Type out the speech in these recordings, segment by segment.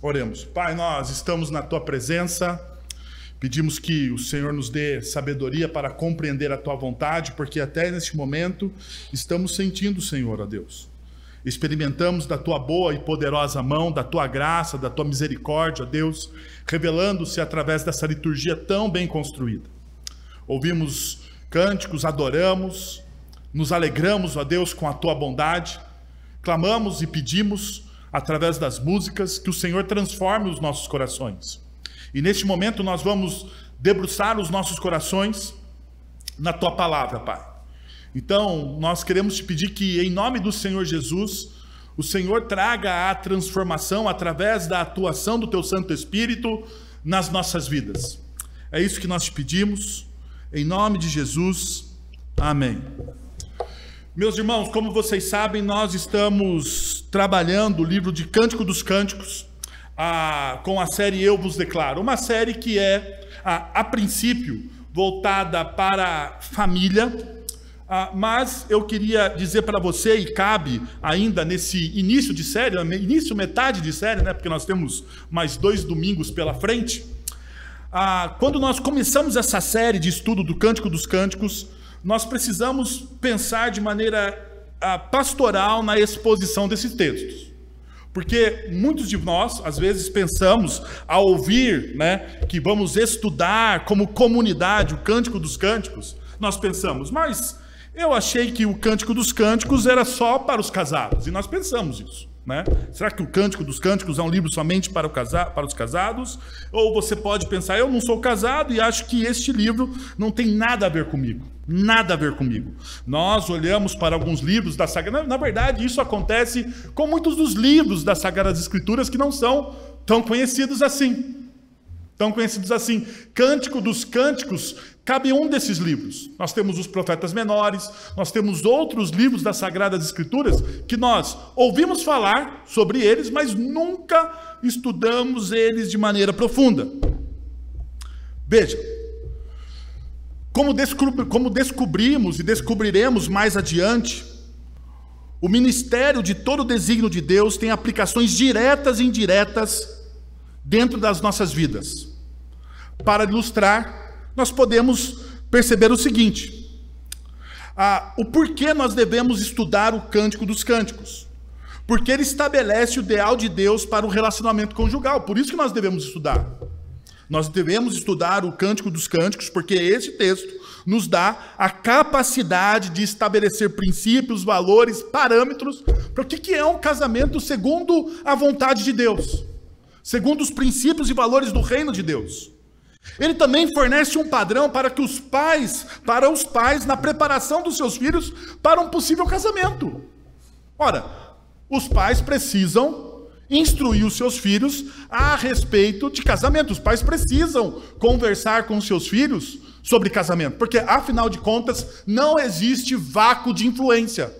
Oremos. Pai, nós estamos na Tua presença, pedimos que o Senhor nos dê sabedoria para compreender a Tua vontade, porque até neste momento estamos sentindo, Senhor, ó Deus. Experimentamos da Tua boa e poderosa mão, da Tua graça, da Tua misericórdia, ó Deus, revelando-se através dessa liturgia tão bem construída. Ouvimos cânticos, adoramos, nos alegramos, ó Deus, com a Tua bondade, clamamos e pedimos, através das músicas, que o Senhor transforme os nossos corações. E neste momento nós vamos debruçar os nossos corações na Tua palavra, Pai. Então, nós queremos te pedir que, em nome do Senhor Jesus, o Senhor traga a transformação através da atuação do Teu Santo Espírito nas nossas vidas. É isso que nós te pedimos, em nome de Jesus. Amém. Meus irmãos, como vocês sabem, nós estamos trabalhando o livro de Cântico dos Cânticos com a série Eu Vos Declaro. Uma série que é, a princípio, voltada para a família, mas eu queria dizer para você, e cabe ainda nesse início de série, metade de série, né, porque nós temos mais 2 domingos pela frente, quando nós começamos essa série de estudo do Cântico dos Cânticos, nós precisamos pensar de maneira pastoral na exposição desses textos. Porque muitos de nós, às vezes, pensamos, ao ouvir, né, que vamos estudar como comunidade o Cântico dos Cânticos, nós pensamos, mas eu achei que o Cântico dos Cânticos era só para os casados, e nós pensamos isso. Né? Será que o Cântico dos Cânticos é um livro somente para os casados? Ou você pode pensar, eu não sou casado e acho que este livro não tem nada a ver comigo. Nada a ver comigo. Nós olhamos para alguns livros da Sagrada... Na verdade, isso acontece com muitos dos livros das Sagradas Escrituras que não são tão conhecidos assim. Cântico dos Cânticos cabe um desses livros. Nós temos os profetas menores, nós temos outros livros das Sagradas Escrituras que nós ouvimos falar sobre eles, mas nunca estudamos eles de maneira profunda. Veja, como descobrimos e descobriremos mais adiante, o ministério de todo o desígnio de Deus tem aplicações diretas e indiretas dentro das nossas vidas. Para ilustrar, nós podemos perceber o seguinte: o porquê nós devemos estudar o Cântico dos Cânticos. Porque ele estabelece o ideal de Deus para o relacionamento conjugal. Por isso que nós devemos estudar. Nós devemos estudar o Cântico dos Cânticos, porque esse texto nos dá a capacidade de estabelecer princípios, valores, parâmetros para o que é um casamento segundo a vontade de Deus, segundo os princípios e valores do reino de Deus. Ele também fornece um padrão para os pais, na preparação dos seus filhos para um possível casamento. Ora, os pais precisam instruir os seus filhos a respeito de casamento. Os pais precisam conversar com os seus filhos sobre casamento, porque, afinal de contas, não existe vácuo de influência.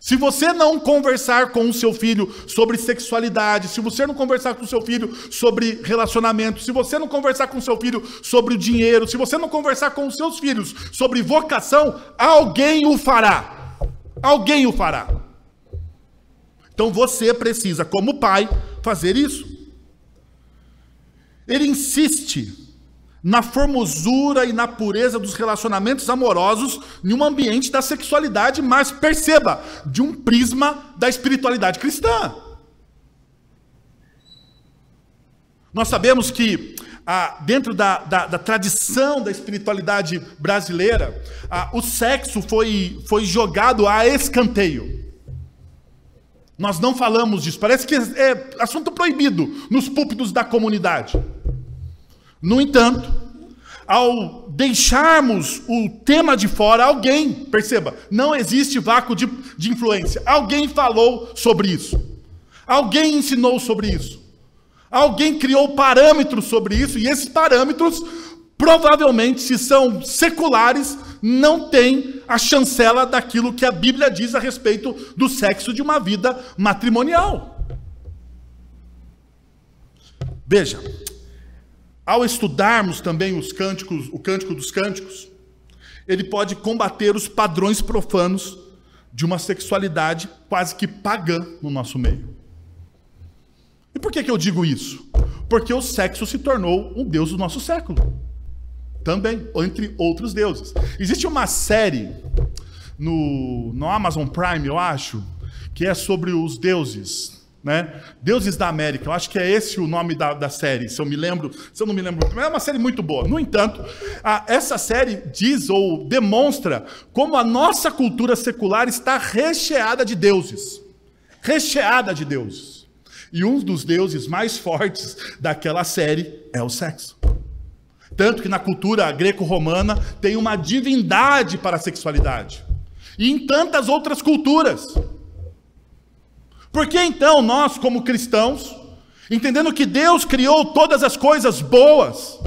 Se você não conversar com o seu filho sobre sexualidade, se você não conversar com o seu filho sobre relacionamento, se você não conversar com o seu filho sobre o dinheiro, se você não conversar com os seus filhos sobre vocação, alguém o fará. Alguém o fará. Então você precisa, como pai, fazer isso. Ele insiste na formosura e na pureza dos relacionamentos amorosos em um ambiente da sexualidade, mas perceba, de um prisma da espiritualidade cristã. Nós sabemos que dentro da tradição da espiritualidade brasileira, o sexo foi jogado a escanteio. Nós não falamos disso, parece que é assunto proibido nos púlpitos da comunidade. No entanto, ao deixarmos o tema de fora, alguém, perceba, não existe vácuo de influência. Alguém falou sobre isso. Alguém ensinou sobre isso. Alguém criou parâmetros sobre isso, e esses parâmetros, provavelmente, se são seculares, não têm a chancela daquilo que a Bíblia diz a respeito do sexo de uma vida matrimonial. Veja, ao estudarmos também o Cântico dos Cânticos, ele pode combater os padrões profanos de uma sexualidade quase que pagã no nosso meio. E por que eu digo isso? Porque o sexo se tornou um deus do nosso século. Também, entre outros deuses. Existe uma série no Amazon Prime, eu acho, que é sobre os deuses, né? Deuses da América. Eu acho que é esse o nome da série, se eu não me lembro. É uma série muito boa. No entanto, essa série diz ou demonstra como a nossa cultura secular está recheada de deuses. Recheada de deuses. E um dos deuses mais fortes daquela série é o sexo. Tanto que na cultura greco-romana tem uma divindade para a sexualidade. E em tantas outras culturas. Por que então nós, como cristãos, entendendo que Deus criou todas as coisas boas,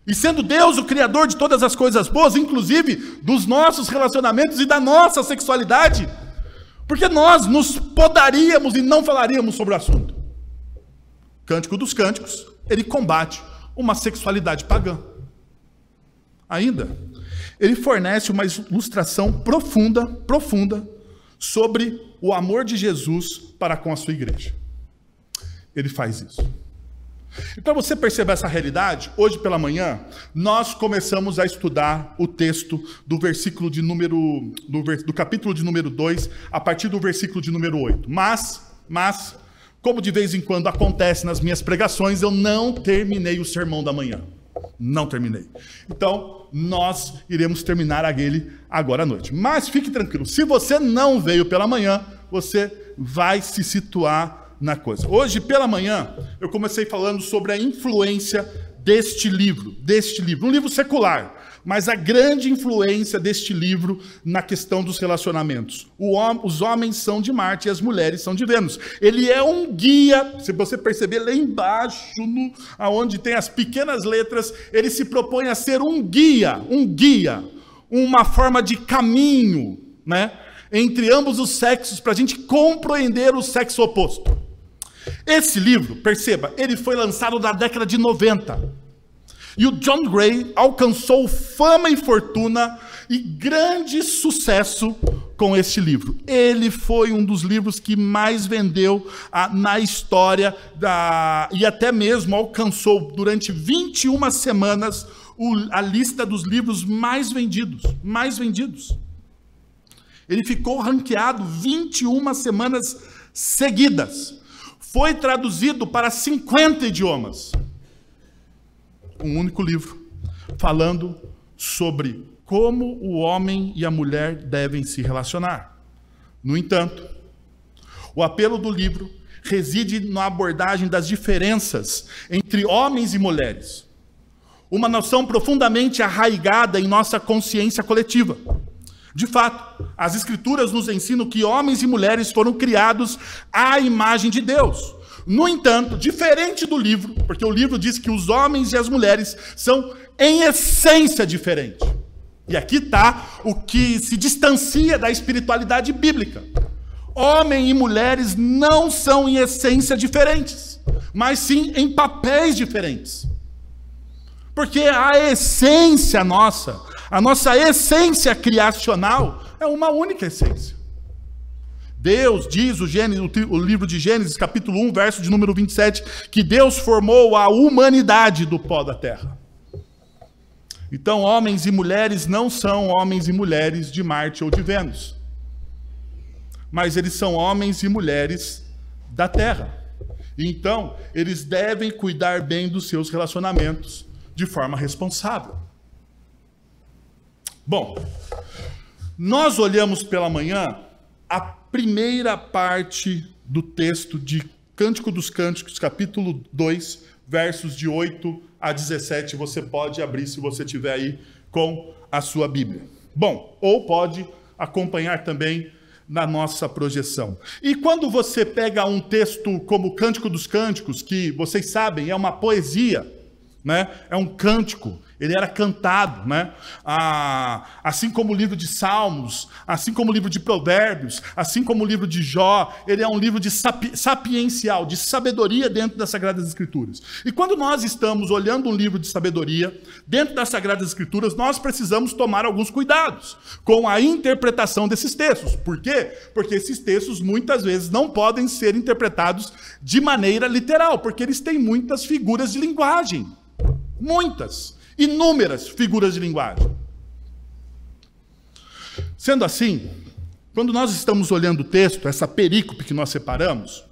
e sendo Deus o criador de todas as coisas boas, inclusive dos nossos relacionamentos e da nossa sexualidade, porque nós nos podaríamos e não falaríamos sobre o assunto? Cântico dos Cânticos, ele combate uma sexualidade pagã. Ainda, ele fornece uma ilustração profunda sobre o amor de Jesus para com a sua igreja. Ele faz isso. E para você perceber essa realidade, hoje pela manhã, nós começamos a estudar o texto do versículo de do capítulo de número 2, a partir do versículo de número 8. Mas, como de vez em quando acontece nas minhas pregações, eu não terminei o sermão da manhã. Não terminei. Então, nós iremos terminar ele agora à noite. Mas fique tranquilo, se você não veio pela manhã, você vai se situar na coisa. Hoje pela manhã, eu comecei falando sobre a influência deste livro. Um livro secular, mas a grande influência deste livro na questão dos relacionamentos. Os homens são de Marte e as mulheres são de Vênus. Ele é um guia, se você perceber lá embaixo, onde tem as pequenas letras, ele se propõe a ser um guia, uma forma de caminho, né, entre ambos os sexos, para a gente compreender o sexo oposto. Esse livro, perceba, ele foi lançado na década de 90. E o John Gray alcançou fama e fortuna e grande sucesso com este livro. Ele foi um dos livros que mais vendeu na história, e até mesmo alcançou durante 21 semanas a lista dos livros mais vendidos. Ele ficou ranqueado 21 semanas seguidas. Foi traduzido para 50 idiomas. Um único livro, falando sobre como o homem e a mulher devem se relacionar. No entanto, o apelo do livro reside na abordagem das diferenças entre homens e mulheres. Uma noção profundamente arraigada em nossa consciência coletiva. De fato, as Escrituras nos ensinam que homens e mulheres foram criados à imagem de Deus. No entanto, diferente do livro, porque o livro diz que os homens e as mulheres são em essência diferentes. E aqui está o que se distancia da espiritualidade bíblica. Homem e mulheres não são em essência diferentes, mas sim em papéis diferentes. Porque a essência nossa, a nossa essência criacional, é uma única essência. Deus diz, o livro de Gênesis, capítulo 1, verso de número 27, que Deus formou a humanidade do pó da terra. Então, homens e mulheres não são homens e mulheres de Marte ou de Vênus. Mas eles são homens e mulheres da terra. Então, eles devem cuidar bem dos seus relacionamentos de forma responsável. Bom, nós olhamos pela manhã a primeira parte do texto de Cântico dos Cânticos, capítulo 2, versos de 8 a 17. Você pode abrir se você tiver aí com a sua Bíblia. Bom, ou pode acompanhar também na nossa projeção. E quando você pega um texto como o Cântico dos Cânticos, que vocês sabem, é uma poesia, né? É um cântico, Ele era cantado, né? Assim como o livro de Salmos, assim como o livro de Provérbios, assim como o livro de Jó, ele é um livro de sapiencial, de sabedoria dentro das Sagradas Escrituras. E quando nós estamos olhando um livro de sabedoria dentro das Sagradas Escrituras, nós precisamos tomar alguns cuidados com a interpretação desses textos. Por quê? Porque esses textos muitas vezes não podem ser interpretados de maneira literal, porque eles têm muitas figuras de linguagem. Muitas. Inúmeras figuras de linguagem. Sendo assim, quando nós estamos olhando o texto, essa perícope que nós separamos,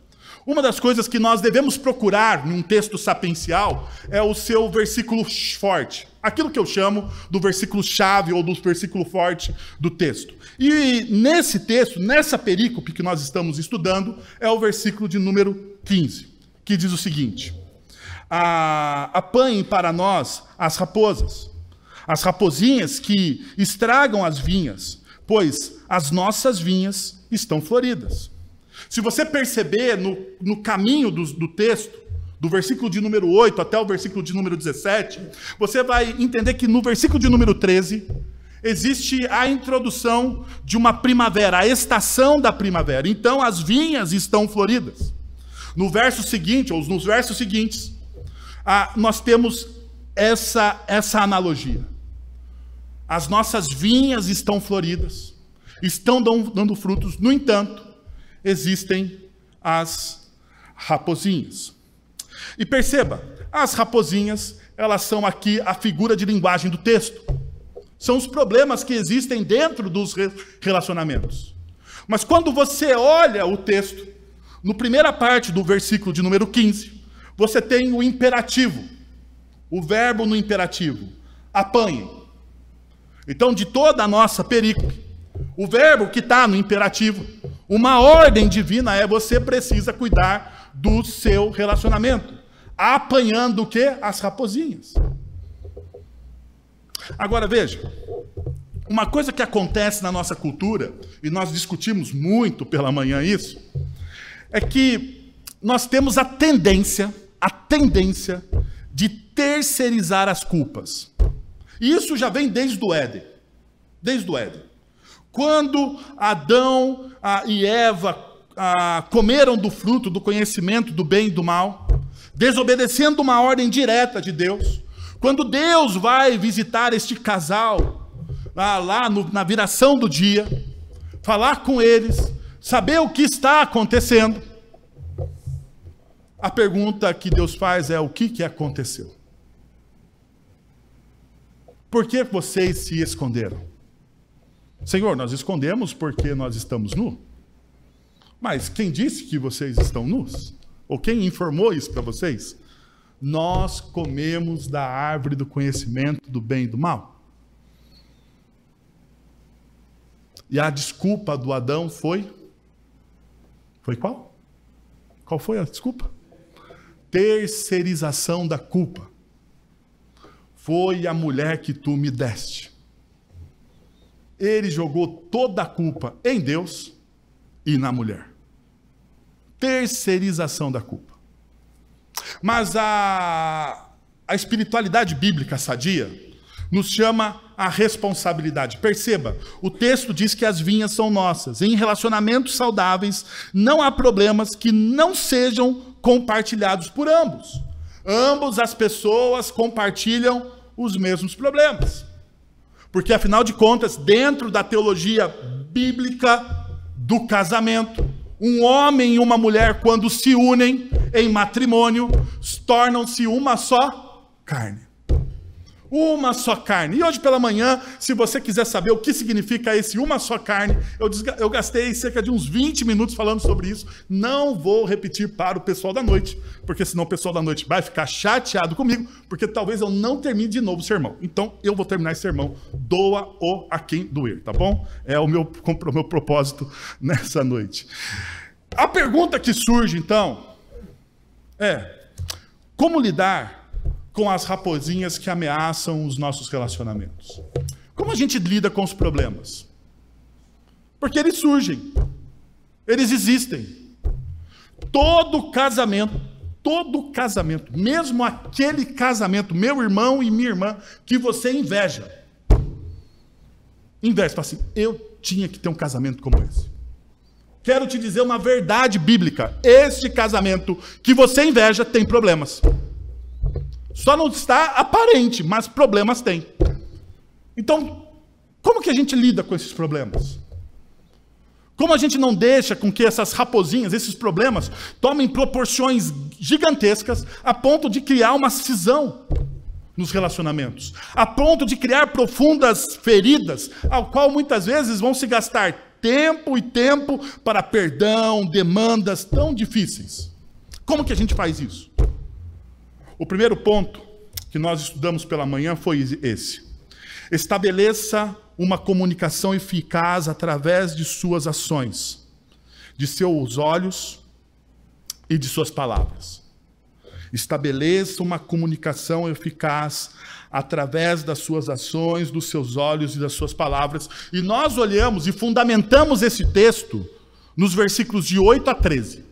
uma das coisas que nós devemos procurar num texto sapiencial é o seu versículo forte. Aquilo que eu chamo do versículo-chave ou do versículo forte do texto. E nesse texto, nessa perícope que nós estamos estudando, é o versículo de número 15, que diz o seguinte: apanhem para nós as raposinhas que estragam as vinhas, pois as nossas vinhas estão floridas. Se você perceber no caminho do texto, do versículo de número 8 até o versículo de número 17, você vai entender que no versículo de número 13, existe a introdução de uma primavera, a estação da primavera. Então as vinhas estão floridas. No verso seguinte, ou nos versos seguintes, nós temos essa analogia. As nossas vinhas estão floridas, estão dando frutos, no entanto, existem as raposinhas. E perceba, as raposinhas, elas são aqui a figura de linguagem do texto. São os problemas que existem dentro dos relacionamentos. Mas quando você olha o texto, na primeira parte do versículo de número 15, você tem o imperativo, o verbo no imperativo, apanhem. Então, de toda a nossa perícope, o verbo que está no imperativo, uma ordem divina é: você precisa cuidar do seu relacionamento, apanhando o quê? As raposinhas. Agora veja, uma coisa que acontece na nossa cultura, e nós discutimos muito pela manhã isso, é que nós temos a tendência de terceirizar as culpas. E isso já vem desde o Éden. Desde o Éden. Quando Adão e Eva comeram do fruto do conhecimento do bem e do mal, desobedecendo uma ordem direta de Deus, quando Deus vai visitar este casal, na viração do dia, falar com eles, saber o que está acontecendo, a pergunta que Deus faz é: o que aconteceu? Por que vocês se esconderam? Senhor, nós escondemos porque nós estamos nus. Mas quem disse que vocês estão nus? Ou quem informou isso para vocês? Nós comemos da árvore do conhecimento do bem e do mal. E a desculpa do Adão foi qual? Qual foi a desculpa? Terceirização da culpa. Foi a mulher que tu me deste. Ele jogou toda a culpa em Deus e na mulher. Terceirização da culpa. Mas a espiritualidade bíblica sadia nos chama a responsabilidade. Perceba, o texto diz que as vinhas são nossas. Em relacionamentos saudáveis, não há problemas que não sejam compartilhados por ambos. Ambos as pessoas compartilham os mesmos problemas. Porque, afinal de contas, dentro da teologia bíblica do casamento, um homem e uma mulher, quando se unem em matrimônio, tornam-se uma só carne. Uma só carne. E hoje pela manhã, se você quiser saber o que significa esse uma só carne, eu gastei cerca de uns 20 minutos falando sobre isso. Não vou repetir para o pessoal da noite, porque senão o pessoal da noite vai ficar chateado comigo, porque talvez eu não termine de novo o sermão. Então, eu vou terminar esse sermão. Doa-o a quem doer, tá bom? É o meu propósito nessa noite. A pergunta que surge, então, é: como lidar com as raposinhas que ameaçam os nossos relacionamentos? Como a gente lida com os problemas? Porque eles surgem, eles existem. Todo casamento todo casamento, mesmo aquele casamento, meu irmão e minha irmã, que você inveja. Inveja, fala assim, eu tinha que ter um casamento como esse. Quero te dizer uma verdade bíblica. Este casamento que você inveja tem problemas. Só não está aparente, mas problemas tem. Então, como que a gente lida com esses problemas? Como a gente não deixa com que essas raposinhas, esses problemas, tomem proporções gigantescas a ponto de criar uma cisão nos relacionamentos, a ponto de criar profundas feridas, ao qual muitas vezes vão se gastar tempo e tempo para perdão, demandas tão difíceis. Como que a gente faz isso? O primeiro ponto que nós estudamos pela manhã foi esse. Estabeleça uma comunicação eficaz através de suas ações, de seus olhos e de suas palavras. Estabeleça uma comunicação eficaz através das suas ações, dos seus olhos e das suas palavras. E nós olhamos e fundamentamos esse texto nos versículos de 8 a 13.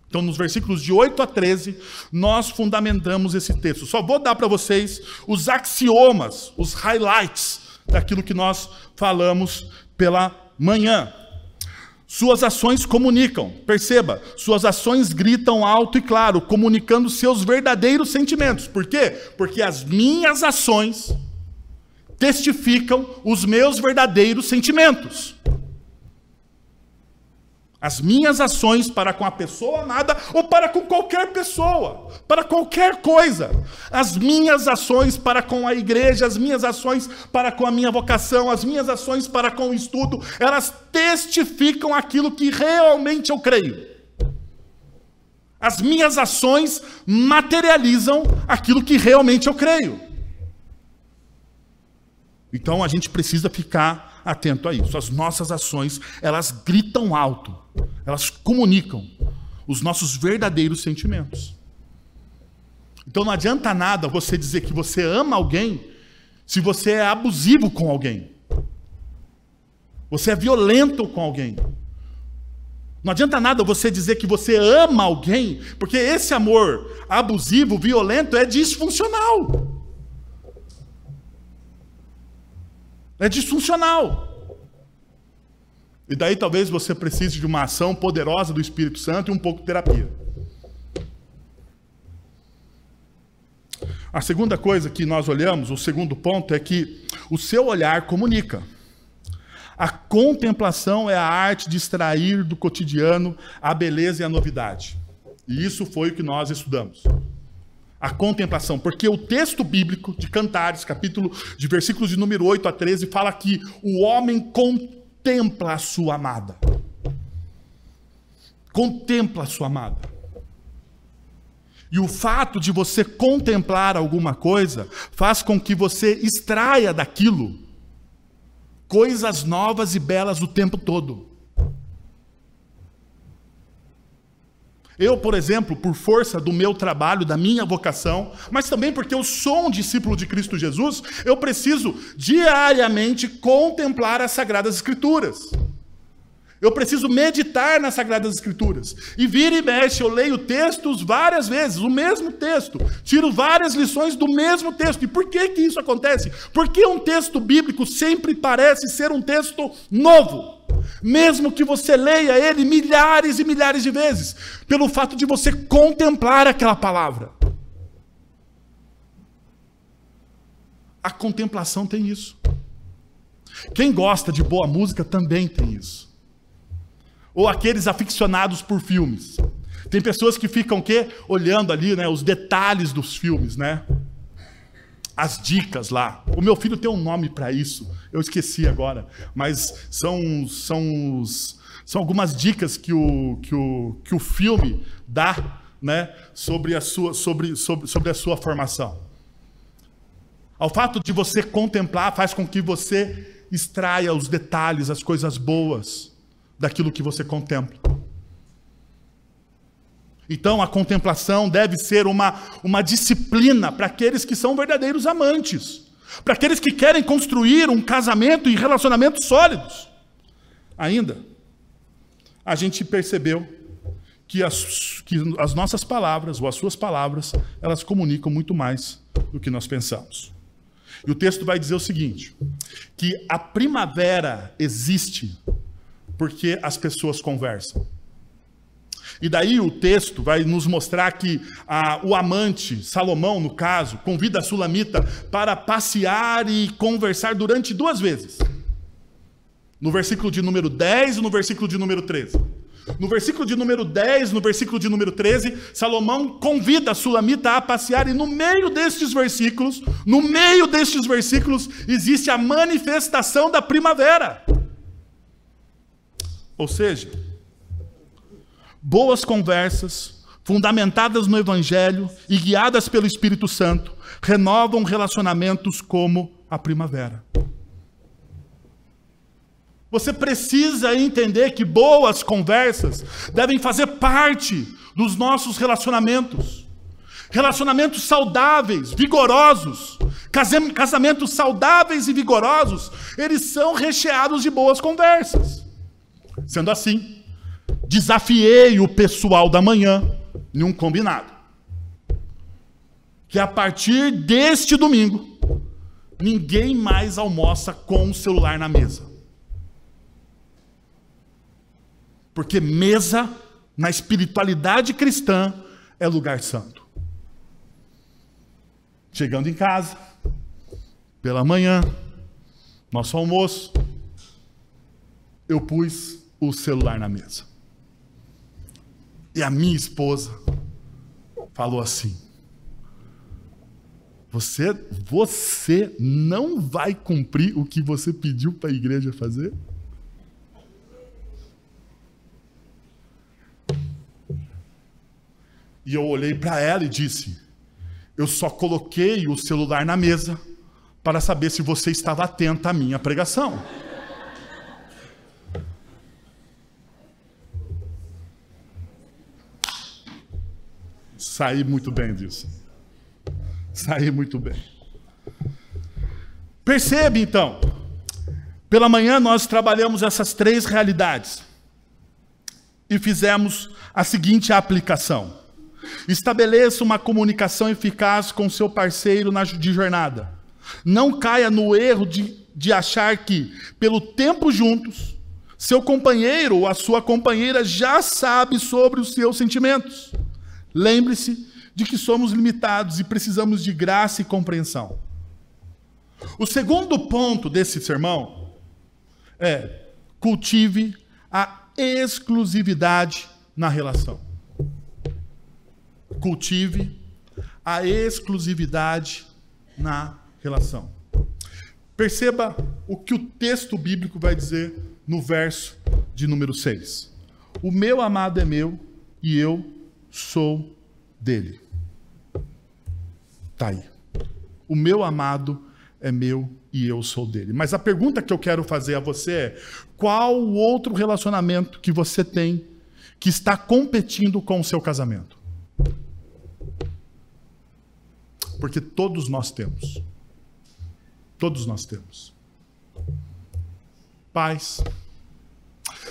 Então, nos versículos de 8 a 13, nós fundamentamos esse texto. Só vou dar para vocês os axiomas, os highlights daquilo que nós falamos pela manhã. Suas ações comunicam, perceba, suas ações gritam alto e claro, comunicando seus verdadeiros sentimentos. Por quê? Porque as minhas ações testificam os meus verdadeiros sentimentos. As minhas ações para com a pessoa amada ou para com qualquer pessoa, para qualquer coisa. As minhas ações para com a igreja, as minhas ações para com a minha vocação, as minhas ações para com o estudo, elas testificam aquilo que realmente eu creio. As minhas ações materializam aquilo que realmente eu creio. Então a gente precisa ficar atento a isso. As nossas ações, elas gritam alto, elas comunicam os nossos verdadeiros sentimentos. Então não adianta nada você dizer que você ama alguém se você é abusivo com alguém. Você é violento com alguém. Não adianta nada você dizer que você ama alguém, porque esse amor abusivo, violento, é disfuncional. É disfuncional. E daí talvez você precise de uma ação poderosa do Espírito Santo e um pouco de terapia. A segunda coisa que nós olhamos, o segundo ponto, é que o seu olhar comunica. A contemplação é a arte de extrair do cotidiano a beleza e a novidade. E isso foi o que nós estudamos. A contemplação, porque o texto bíblico de Cantares, capítulo de versículos de número 8 a 13, fala que o homem contempla a sua amada. Contempla a sua amada. E o fato de você contemplar alguma coisa faz com que você extraia daquilo coisas novas e belas o tempo todo. Eu, por exemplo, por força do meu trabalho, da minha vocação, mas também porque eu sou um discípulo de Cristo Jesus, eu preciso diariamente contemplar as Sagradas Escrituras. Eu preciso meditar nas Sagradas Escrituras. E vira e mexe, eu leio textos várias vezes, o mesmo texto. Tiro várias lições do mesmo texto. E por que que isso acontece? Porque um texto bíblico sempre parece ser um texto novo. Mesmo que você leia ele milhares e milhares de vezes. Pelo fato de você contemplar aquela palavra. A contemplação tem isso. Quem gosta de boa música também tem isso. Ou aqueles aficionados por filmes. Tem pessoas que ficam o quê? Olhando ali, né, os detalhes dos filmes, né? As dicas lá. O meu filho tem um nome para isso. Eu esqueci agora. Mas são algumas dicas que o filme dá, né, sobre a sua formação. Ao fato de você contemplar faz com que você extraia os detalhes, as coisas boas daquilo que você contempla. Então a contemplação deve ser uma disciplina para aqueles que são verdadeiros amantes, para aqueles que querem construir um casamento e relacionamentos sólidos. Ainda, a gente percebeu que as nossas palavras, ou as suas palavras, elas comunicam muito mais do que nós pensamos. E o texto vai dizer o seguinte, que a primavera existe porque as pessoas conversam. E daí o texto vai nos mostrar que o amante, Salomão no caso, convida a Sulamita para passear e conversar durante 2 vezes. No versículo de número 10 e no versículo de número 13. No versículo de número 10, no versículo de número 13, Salomão convida a Sulamita a passear, e no meio destes versículos, existe a manifestação da primavera. Ou seja, boas conversas, fundamentadas no Evangelho e guiadas pelo Espírito Santo, renovam relacionamentos como a primavera. Você precisa entender que boas conversas devem fazer parte dos nossos relacionamentos. Relacionamentos saudáveis, vigorosos. Casamentos saudáveis e vigorosos, eles são recheados de boas conversas. Sendo assim, desafiei o pessoal da manhã em um combinado. Que a partir deste domingo, ninguém mais almoça com o celular na mesa. Porque mesa, na espiritualidade cristã, é lugar santo. Chegando em casa, pela manhã, nosso almoço, eu pus o celular na mesa. E a minha esposa falou assim: você não vai cumprir o que você pediu para a igreja fazer? E eu olhei para ela e disse: eu só coloquei o celular na mesa para saber se você estava atenta à minha pregação. Saí muito bem disso. Saí muito bem. Percebe então, pela manhã nós trabalhamos essas 3 realidades e fizemos a seguinte aplicação. Estabeleça uma comunicação eficaz com seu parceiro de jornada. Não caia no erro de achar que, pelo tempo juntos, seu companheiro ou a sua companheira já sabe sobre os seus sentimentos. Lembre-se de que somos limitados e precisamos de graça e compreensão. O segundo ponto desse sermão é: cultive a exclusividade na relação. Cultive a exclusividade na relação. Perceba o que o texto bíblico vai dizer no verso de número 6. O meu amado é meu e eu sou dele. Está aí. O meu amado é meu e eu sou dele. Mas a pergunta que eu quero fazer a você é: qual o outro relacionamento que você tem que está competindo com o seu casamento? Porque todos nós temos. Todos nós temos. Pais.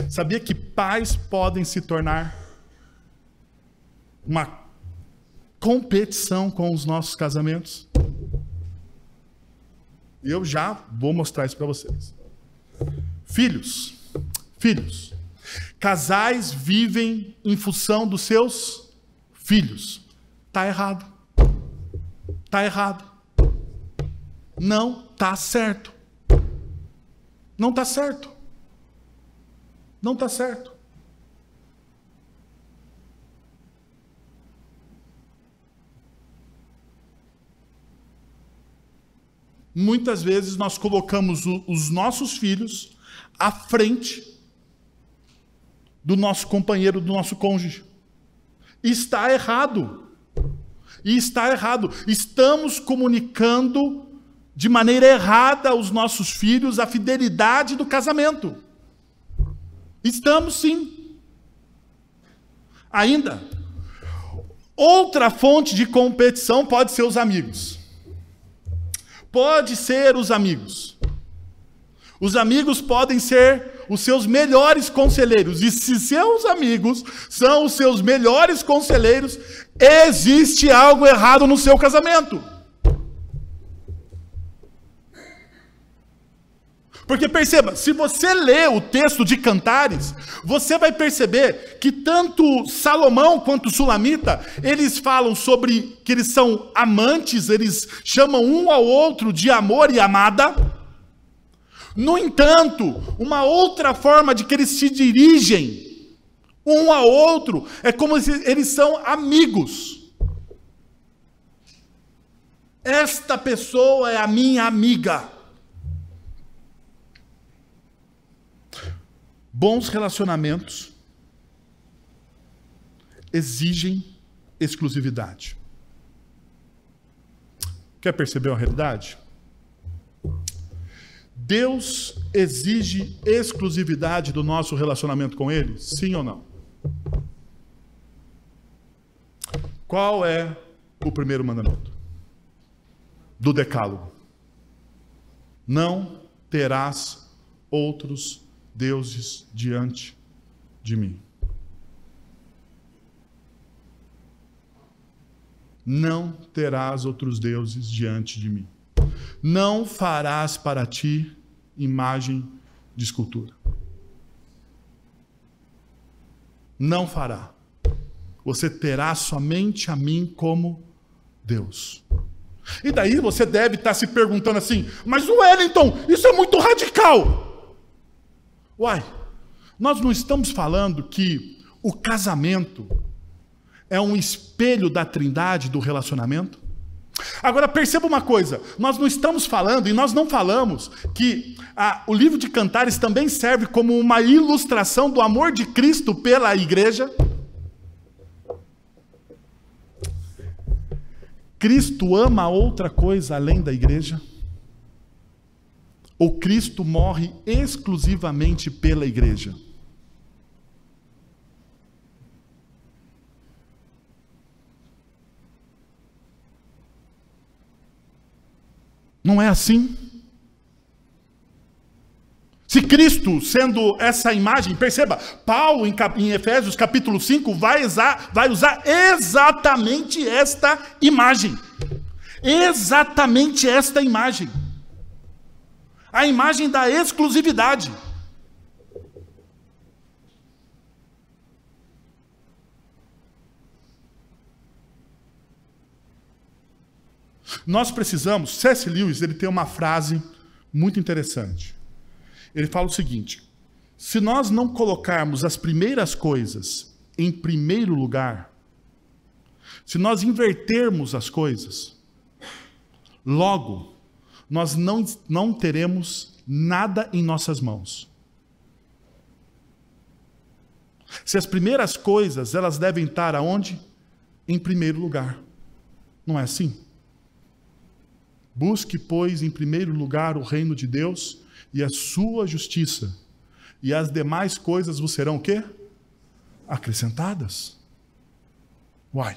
Sabia que pais podem se tornar uma competição com os nossos casamentos? Eu já vou mostrar isso para vocês. Filhos. Casais vivem em função dos seus filhos. Está errado. Está errado. Não está certo. Não está certo. Não está certo. Muitas vezes nós colocamos os nossos filhos à frente do nosso companheiro, do nosso cônjuge. E está errado. E está errado. Estamos comunicando de maneira errada aos nossos filhos a fidelidade do casamento. Estamos sim. Ainda, outra fonte de competição pode ser os amigos. Pode ser os amigos. Os amigos podem ser os seus melhores conselheiros. E se seus amigos são os seus melhores conselheiros, existe algo errado no seu casamento. Porque perceba, se você lê o texto de Cantares, você vai perceber que tanto Salomão quanto Sulamita, eles falam sobre que eles são amantes, eles chamam um ao outro de amor e amada. No entanto, uma outra forma de que eles se dirigem um ao outro é como se eles são amigos. Esta pessoa é a minha amiga. Bons relacionamentos exigem exclusividade. Quer perceber a realidade? Deus exige exclusividade do nosso relacionamento com Ele? Sim ou não? Qual é o primeiro mandamento do Decálogo? Não terás outros deuses diante de mim. Não terás outros deuses diante de mim. Não farás para ti imagem de escultura. Não fará. Você terá somente a mim como Deus. E daí você deve estar se perguntando assim, mas Wellington, isso é muito radical. Uai, nós não estamos falando que o casamento é um espelho da trindade do relacionamento? Agora perceba uma coisa, nós não estamos falando, e nós não falamos, que o livro de Cantares também serve como uma ilustração do amor de Cristo pela igreja? Cristo ama outra coisa além da igreja? Ou Cristo morre exclusivamente pela igreja? Não é assim? Se Cristo, sendo essa imagem, perceba, Paulo em Efésios capítulo 5 vai usar exatamente esta imagem. Exatamente esta imagem. A imagem da exclusividade. Nós precisamos, C.S. Lewis, ele tem uma frase muito interessante. Ele fala o seguinte: se nós não colocarmos as primeiras coisas em primeiro lugar, se nós invertermos as coisas, logo nós não teremos nada em nossas mãos. Se as primeiras coisas, elas devem estar aonde? Em primeiro lugar. Não é assim? Busque, pois, em primeiro lugar o reino de Deus e a sua justiça, e as demais coisas vos serão o quê? Acrescentadas. Uai.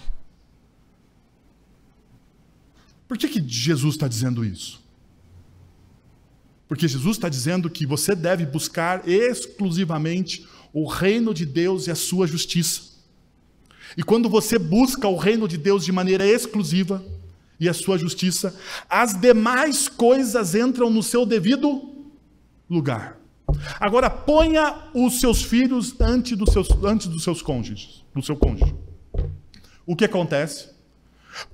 Por que Jesus está dizendo isso? Porque Jesus está dizendo que você deve buscar exclusivamente o reino de Deus e a sua justiça. E quando você busca o reino de Deus de maneira exclusiva e a sua justiça, as demais coisas entram no seu devido lugar. Agora ponha os seus filhos antes dos seus cônjuges, do seu cônjuge. O que acontece?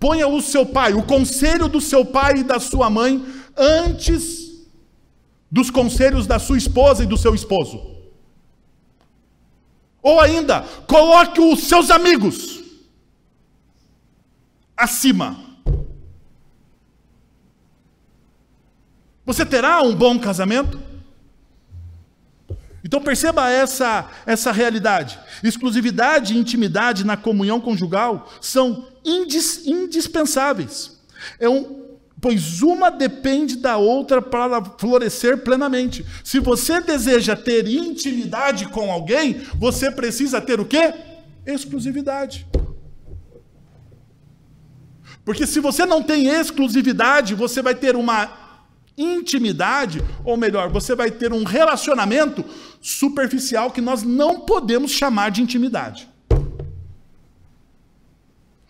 Ponha o seu pai, o conselho do seu pai e da sua mãe antes dos conselhos da sua esposa e do seu esposo. Ou ainda, coloque os seus amigos acima. Você terá um bom casamento? Então perceba essa realidade. Exclusividade e intimidade na comunhão conjugal são indispensáveis. Pois uma depende da outra para florescer plenamente. Se você deseja ter intimidade com alguém, você precisa ter o quê? Exclusividade. Porque se você não tem exclusividade, você vai ter uma Intimidade, ou melhor, você vai ter um relacionamento superficial que nós não podemos chamar de intimidade.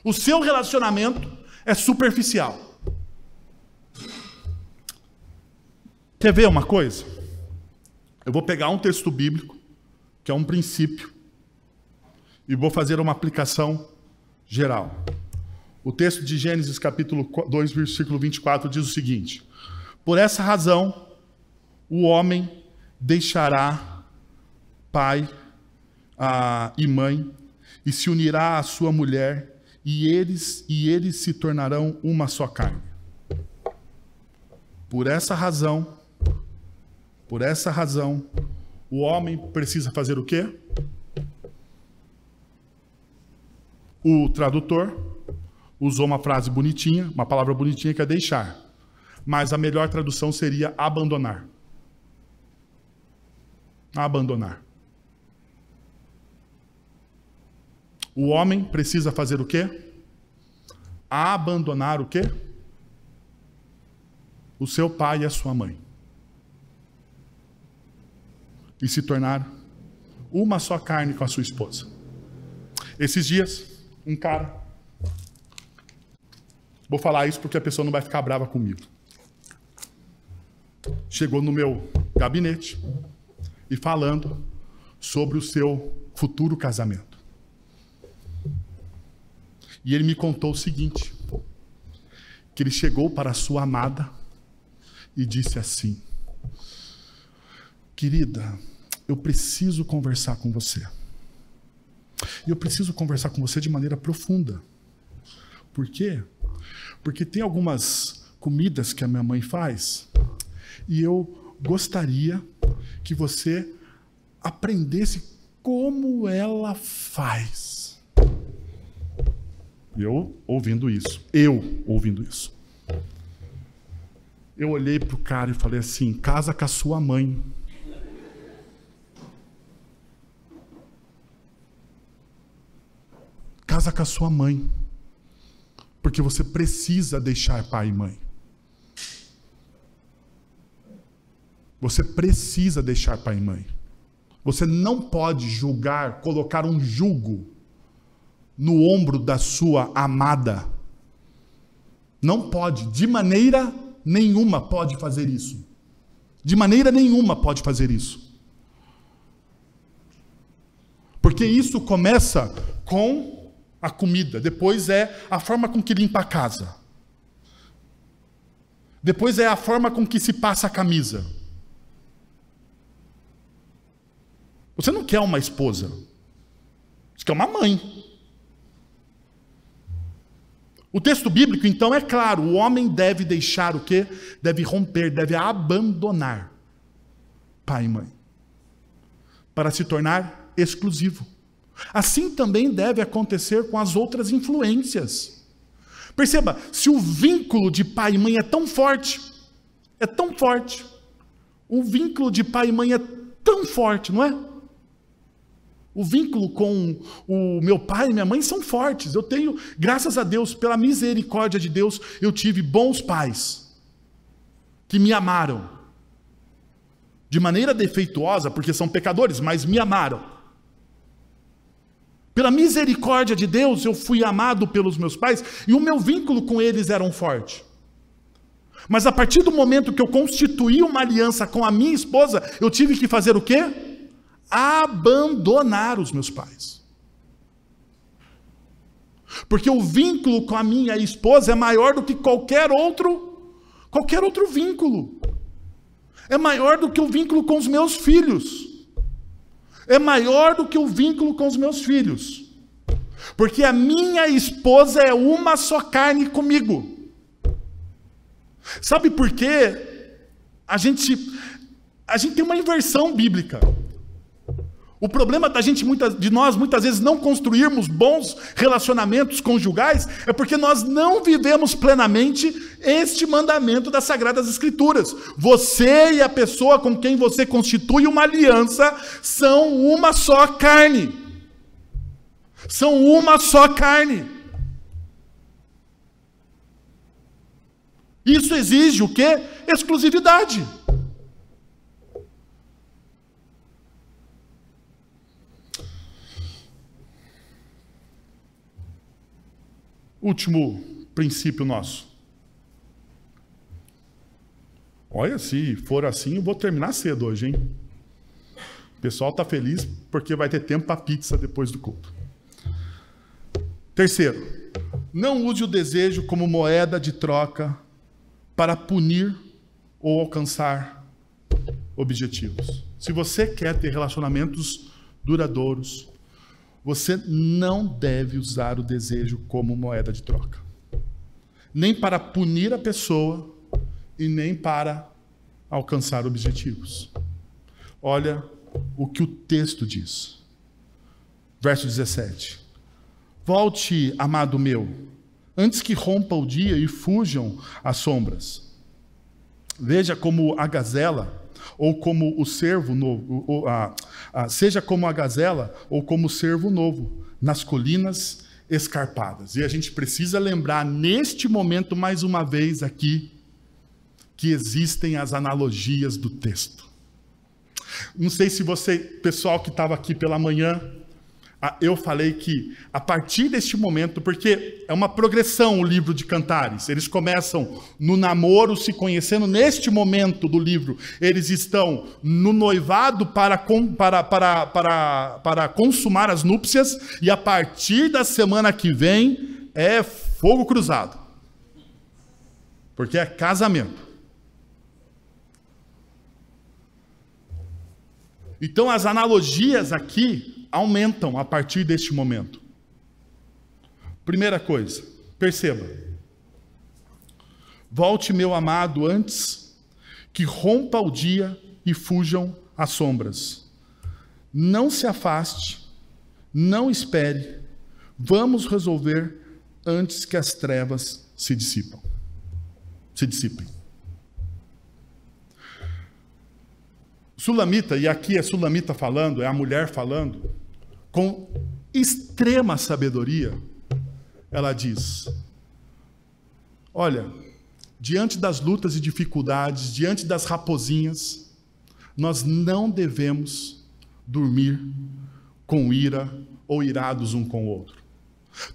O seu relacionamento é superficial. Quer ver uma coisa? Eu vou pegar um texto bíblico, que é um princípio, e vou fazer uma aplicação geral. O texto de Gênesis capítulo 2, versículo 24 diz o seguinte: por essa razão, o homem deixará pai e mãe e se unirá à sua mulher, e eles se tornarão uma só carne. Por essa razão, o homem precisa fazer o quê? O tradutor usou uma frase bonitinha, uma palavra bonitinha que é deixar. Mas a melhor tradução seria abandonar. Abandonar. O homem precisa fazer o quê? Abandonar o quê? O seu pai e a sua mãe. E se tornar uma só carne com a sua esposa. Esses dias, um cara... Vou falar isso porque a pessoa não vai ficar brava comigo. Chegou no meu gabinete e falando sobre o seu futuro casamento. E ele me contou o seguinte, que ele chegou para a sua amada e disse assim: querida, eu preciso conversar com você. E eu preciso conversar com você de maneira profunda. Por quê? Porque tem algumas comidas que a minha mãe faz e eu gostaria que você aprendesse como ela faz. Eu ouvindo isso. Eu olhei para o cara e falei assim: casa com a sua mãe. Casa com a sua mãe. Porque você precisa deixar pai e mãe. Você precisa deixar pai e mãe. Você não pode julgar, colocar um jugo no ombro da sua amada. Não pode, de maneira nenhuma pode fazer isso. De maneira nenhuma pode fazer isso. Porque isso começa com a comida, depois é a forma com que limpa a casa. Depois é a forma com que se passa a camisa. Você não quer uma esposa. Você quer uma mãe. O texto bíblico, então, é claro. O homem deve deixar o quê? Deve romper, deve abandonar pai e mãe. Para se tornar exclusivo. Assim também deve acontecer com as outras influências. Perceba, se o vínculo de pai e mãe é tão forte, o vínculo de pai e mãe é tão forte, não é? O vínculo com o meu pai e minha mãe são fortes. Eu tenho, graças a Deus, pela misericórdia de Deus, eu tive bons pais que me amaram. De maneira defeituosa, porque são pecadores, mas me amaram. Pela misericórdia de Deus, eu fui amado pelos meus pais e o meu vínculo com eles era forte. Mas a partir do momento que eu constituí uma aliança com a minha esposa, eu tive que fazer o quê? Abandonar os meus pais. Porque o vínculo com a minha esposa é maior do que qualquer outro vínculo. É maior do que o vínculo com os meus filhos. É maior do que o vínculo com os meus filhos. Porque a minha esposa é uma só carne comigo. Sabe por quê? A gente tem uma inversão bíblica. O problema de nós muitas vezes não construirmos bons relacionamentos conjugais é porque nós não vivemos plenamente este mandamento das Sagradas Escrituras. Você e a pessoa com quem você constitui uma aliança são uma só carne. São uma só carne. Isso exige o quê? Exclusividade. Último princípio nosso. Olha, se for assim, eu vou terminar cedo hoje, hein? O pessoal está feliz porque vai ter tempo para pizza depois do culto. Terceiro, não use o desejo como moeda de troca para punir ou alcançar objetivos. Se você quer ter relacionamentos duradouros, você não deve usar o desejo como moeda de troca. Nem para punir a pessoa e nem para alcançar objetivos. Olha o que o texto diz. Verso 17. Volte, amado meu, antes que rompa o dia e fujam as sombras. Veja como a gazela, ou como o cervo novo, seja como a gazela, ou como o cervo novo, nas colinas escarpadas. E a gente precisa lembrar, neste momento, mais uma vez aqui, que existem as analogias do texto. Não sei se você, pessoal que estava aqui pela manhã, eu falei que a partir deste momento, porque é uma progressão o livro de Cantares, eles começam no namoro, se conhecendo. Neste momento do livro, eles estão no noivado para consumar as núpcias, e a partir da semana que vem é fogo cruzado, porque é casamento. Então as analogias aqui aumentam a partir deste momento. Primeira coisa, perceba. Volte, meu amado, antes que rompa o dia e fujam as sombras. Não se afaste, não espere. Vamos resolver antes que as trevas se dissipem. Sulamita, e aqui é Sulamita falando, é a mulher falando, com extrema sabedoria, ela diz: olha, diante das lutas e dificuldades, diante das raposinhas, nós não devemos dormir com ira ou irados um com o outro.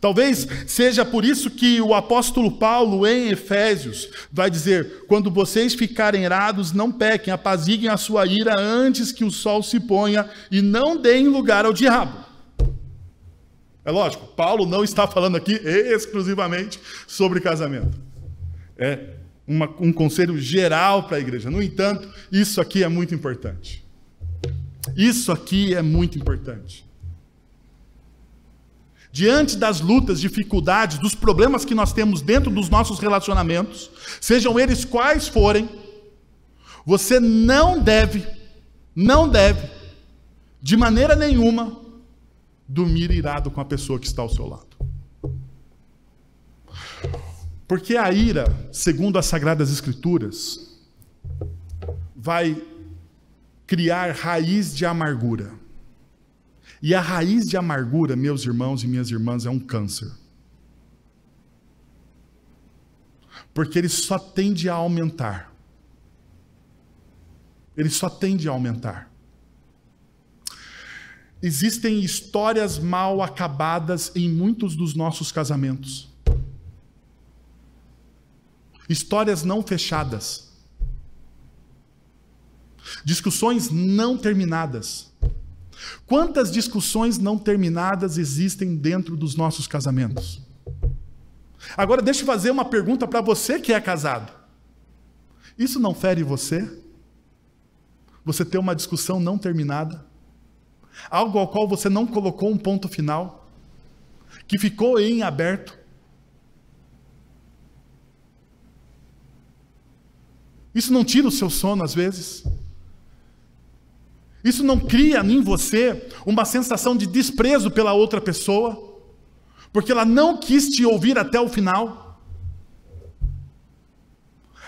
Talvez seja por isso que o apóstolo Paulo, em Efésios, vai dizer: quando vocês ficarem irados, não pequem, apaziguem a sua ira antes que o sol se ponha e não deem lugar ao diabo. É lógico, Paulo não está falando aqui exclusivamente sobre casamento. É um conselho geral para a igreja. No entanto, isso aqui é muito importante. Isso aqui é muito importante. Diante das lutas, dificuldades, dos problemas que nós temos dentro dos nossos relacionamentos, sejam eles quais forem, você não deve, de maneira nenhuma, dormir irado com a pessoa que está ao seu lado. Porque a ira, segundo as Sagradas Escrituras, vai criar raiz de amargura. E a raiz de amargura, meus irmãos e minhas irmãs, é um câncer. Porque ele só tende a aumentar. Ele só tende a aumentar. Existem histórias mal acabadas em muitos dos nossos casamentos. Histórias não fechadas. Discussões não terminadas. Quantas discussões não terminadas existem dentro dos nossos casamentos? Agora deixa eu fazer uma pergunta para você que é casado. Isso não fere você? Você ter uma discussão não terminada? Algo ao qual você não colocou um ponto final? Que ficou em aberto? Isso não tira o seu sono às vezes? Isso não cria em você uma sensação de desprezo pela outra pessoa, porque ela não quis te ouvir até o final?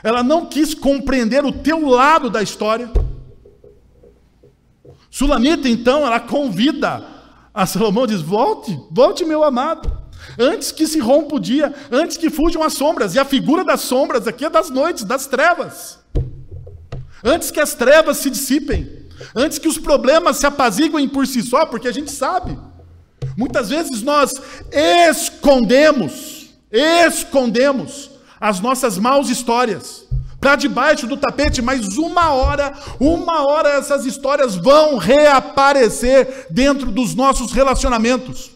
Ela não quis compreender o teu lado da história? Sulamita, então, ela convida a Salomão, diz: volte, meu amado. Antes que se rompa o dia, antes que fujam as sombras. E a figura das sombras aqui é das noites, das trevas. Antes que as trevas se dissipem. Antes que os problemas se apaziguem por si só, porque a gente sabe. Muitas vezes nós escondemos as nossas maus histórias para debaixo do tapete, mas uma hora essas histórias vão reaparecer dentro dos nossos relacionamentos.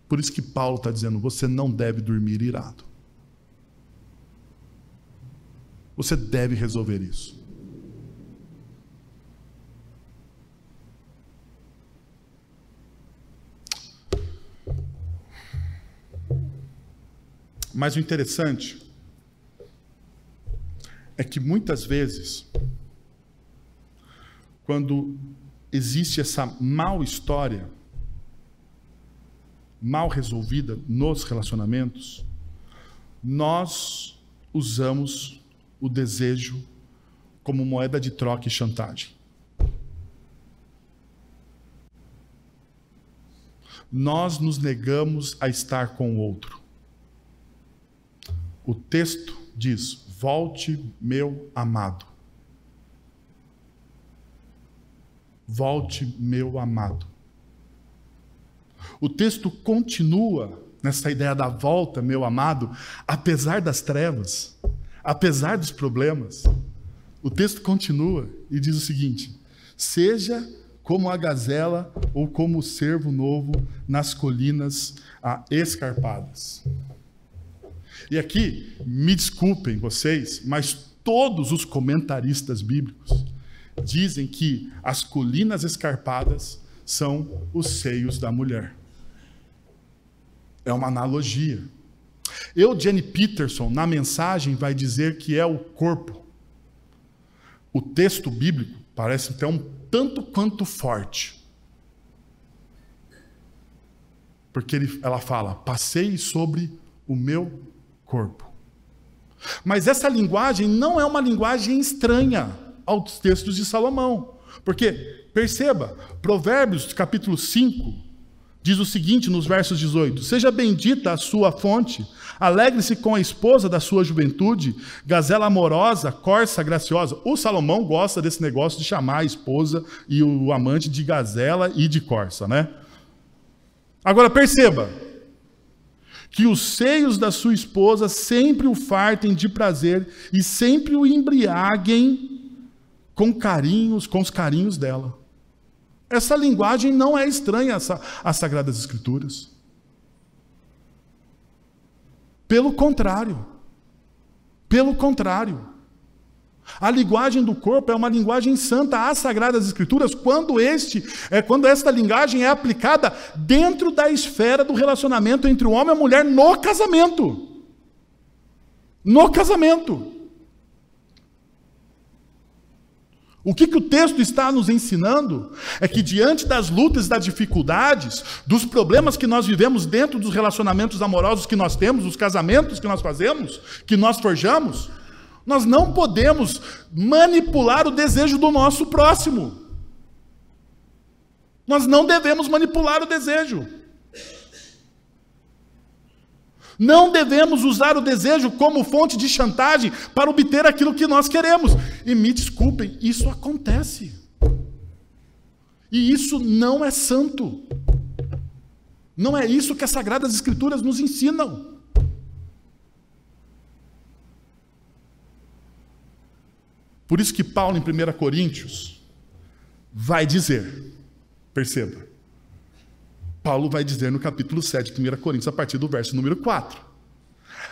Por isso que Paulo está dizendo, você não deve dormir irado. Você deve resolver isso. Mas o interessante é que muitas vezes, quando existe essa mal história, mal resolvida nos relacionamentos, nós usamos o desejo como moeda de troca e chantagem. Nós nos negamos a estar com o outro. O texto diz, volte, meu amado. Volte, meu amado. O texto continua nessa ideia da volta, meu amado, apesar das trevas, apesar dos problemas. O texto continua e diz o seguinte, seja como a gazela ou como o cervo novo nas colinas escarpadas. E aqui, me desculpem vocês, mas todos os comentaristas bíblicos dizem que as colinas escarpadas são os seios da mulher. É uma analogia. Eugene Peterson, na mensagem, vai dizer que é o corpo. O texto bíblico parece até um tanto quanto forte. Porque ela fala, passei sobre o meu corpo. Mas essa linguagem não é uma linguagem estranha aos textos de Salomão. Porque, perceba, Provérbios capítulo 5 diz o seguinte nos versos 18: seja bendita a sua fonte, alegre-se com a esposa da sua juventude, gazela amorosa, corça graciosa. O Salomão gosta desse negócio de chamar a esposa e o amante de gazela e de corça, né? Agora perceba, que os seios da sua esposa sempre o fartem de prazer e sempre o embriaguem com os carinhos dela. Essa linguagem não é estranha às Sagradas Escrituras. Pelo contrário. A linguagem do corpo é uma linguagem santa às Sagradas Escrituras quando esta linguagem é aplicada dentro da esfera do relacionamento entre o homem e a mulher no casamento. No casamento. O que o texto está nos ensinando é que diante das lutas, das dificuldades, dos problemas que nós vivemos dentro dos relacionamentos amorosos que nós temos, dos casamentos que nós fazemos, que nós forjamos, nós não podemos manipular o desejo do nosso próximo. Nós não devemos manipular o desejo. Não devemos usar o desejo como fonte de chantagem para obter aquilo que nós queremos. E me desculpem, isso acontece. E isso não é santo. Não é isso que as Sagradas Escrituras nos ensinam. Por isso que Paulo, em 1 Coríntios, vai dizer, perceba, Paulo vai dizer no capítulo 7 de 1 Coríntios, a partir do verso número 4.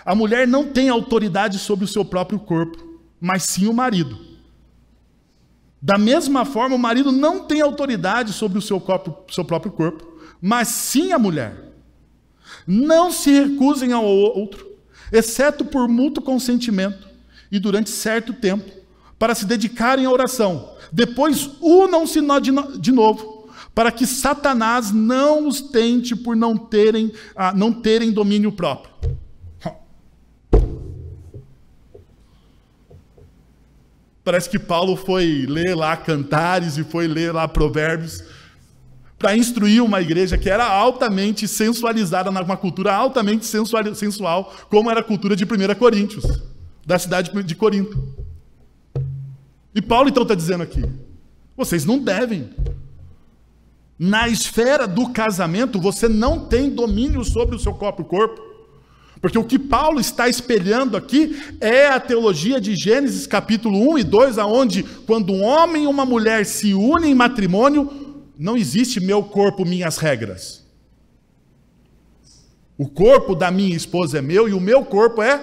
A mulher não tem autoridade sobre o seu próprio corpo, mas sim o marido. Da mesma forma, o marido não tem autoridade sobre o seu próprio corpo, mas sim a mulher. Não se recusem ao outro, exceto por mútuo consentimento e durante certo tempo, para se dedicarem à oração. Depois unam-se de novo, para que Satanás não os tente por não terem domínio próprio. Parece que Paulo foi ler lá Cantares e foi ler lá Provérbios para instruir uma igreja que era altamente sensualizada, numa cultura altamente sensual, como era a cultura de 1 Coríntios, da cidade de Corinto. E Paulo então está dizendo aqui, vocês não devem. Na esfera do casamento, você não tem domínio sobre o seu próprio corpo. Porque o que Paulo está espelhando aqui é a teologia de Gênesis capítulo 1 e 2, onde quando um homem e uma mulher se unem em matrimônio, não existe meu corpo, minhas regras. O corpo da minha esposa é meu e o meu corpo é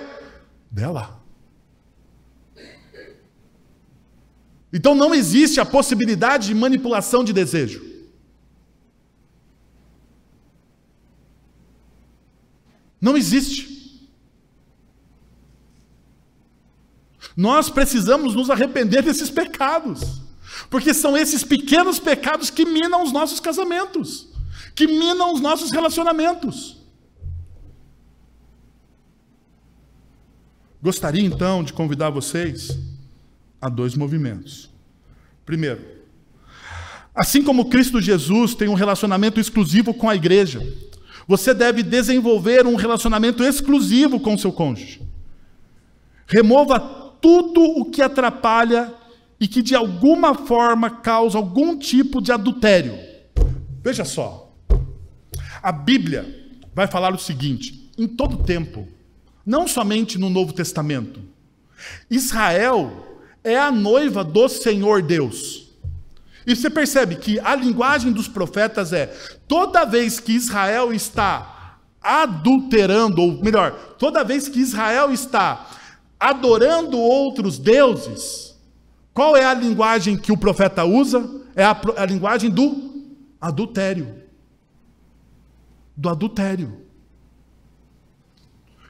dela. Então não existe a possibilidade de manipulação de desejo. Não existe. Nós precisamos nos arrepender desses pecados. Porque são esses pequenos pecados que minam os nossos casamentos. Que minam os nossos relacionamentos. Gostaria então de convidar vocês a 2 movimentos. Primeiro, assim como Cristo Jesus tem um relacionamento exclusivo com a igreja, você deve desenvolver um relacionamento exclusivo com seu cônjuge. Remova tudo o que atrapalha e que de alguma forma causa algum tipo de adultério. Veja só, a Bíblia vai falar o seguinte, em todo tempo, não somente no Novo Testamento, Israel é a noiva do Senhor Deus. E você percebe que a linguagem dos profetas é, toda vez que Israel está adulterando, ou melhor, toda vez que Israel está adorando outros deuses, qual é a linguagem que o profeta usa? É a linguagem do adultério. Do adultério.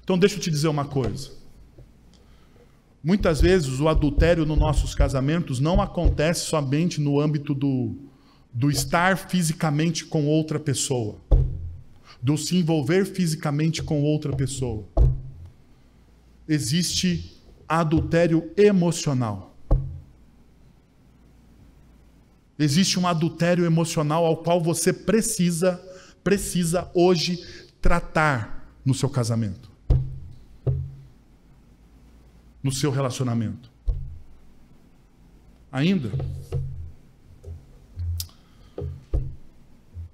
Então deixa eu te dizer uma coisa. Muitas vezes o adultério nos nossos casamentos não acontece somente no âmbito do estar fisicamente com outra pessoa, do se envolver fisicamente com outra pessoa. Existe adultério emocional. Existe um adultério emocional ao qual você precisa hoje tratar no seu casamento. No seu relacionamento. Ainda,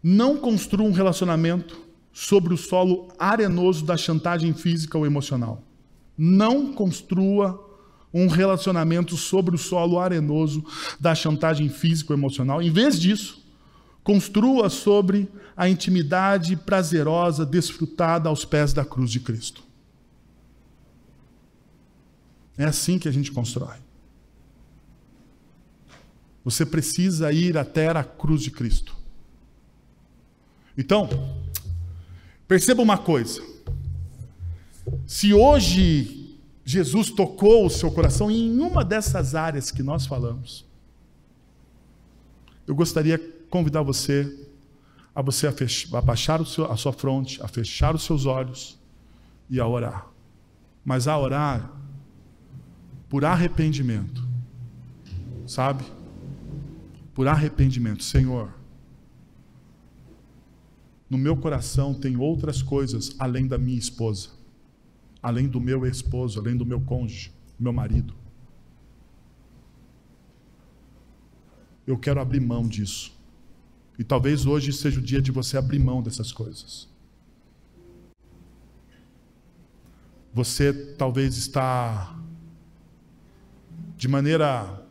não construa um relacionamento sobre o solo arenoso da chantagem física ou emocional. Não construa um relacionamento sobre o solo arenoso da chantagem física ou emocional. Em vez disso, construa sobre a intimidade prazerosa desfrutada aos pés da cruz de Cristo. É assim que a gente constrói. Você precisa ir até a cruz de Cristo. Então, perceba uma coisa. Se hoje Jesus tocou o seu coração em uma dessas áreas que nós falamos, eu gostaria de convidar você a abaixar a sua fronte, a fechar os seus olhos e a orar. Mas a orar por arrependimento, sabe? Por arrependimento. Senhor, no meu coração tem outras coisas além da minha esposa, além do meu esposo, além do meu cônjuge, meu marido. Eu quero abrir mão disso. E talvez hoje seja o dia de você abrir mão dessas coisas. Você talvez está de maneira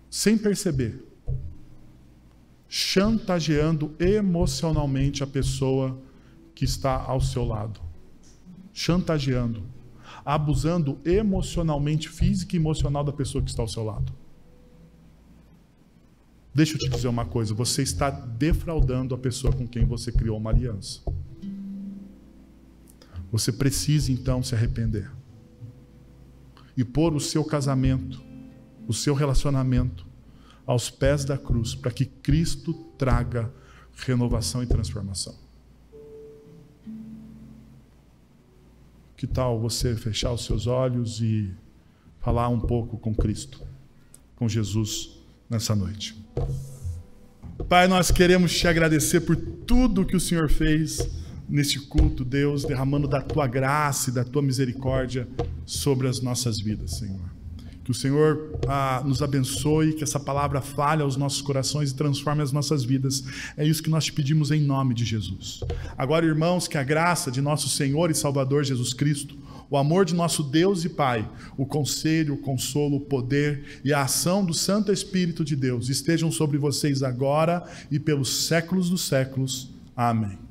sem perceber, chantageando emocionalmente a pessoa que está ao seu lado. Chantageando, abusando emocionalmente, física e emocional da pessoa que está ao seu lado. Deixa eu te dizer uma coisa, você está defraudando a pessoa com quem você criou uma aliança. Você precisa então se arrepender. E pôr o seu casamento, o seu relacionamento aos pés da cruz, para que Cristo traga renovação e transformação. Que tal você fechar os seus olhos e falar um pouco com Cristo, com Jesus nessa noite? Pai, nós queremos te agradecer por tudo que o Senhor fez neste culto, Deus, derramando da tua graça e da tua misericórdia sobre as nossas vidas, Senhor. Que o Senhor nos abençoe, que essa palavra fale aos nossos corações e transforme as nossas vidas. É isso que nós te pedimos em nome de Jesus. Agora, irmãos, que a graça de nosso Senhor e Salvador Jesus Cristo, o amor de nosso Deus e Pai, o conselho, o consolo, o poder e a ação do Santo Espírito de Deus estejam sobre vocês agora e pelos séculos dos séculos. Amém.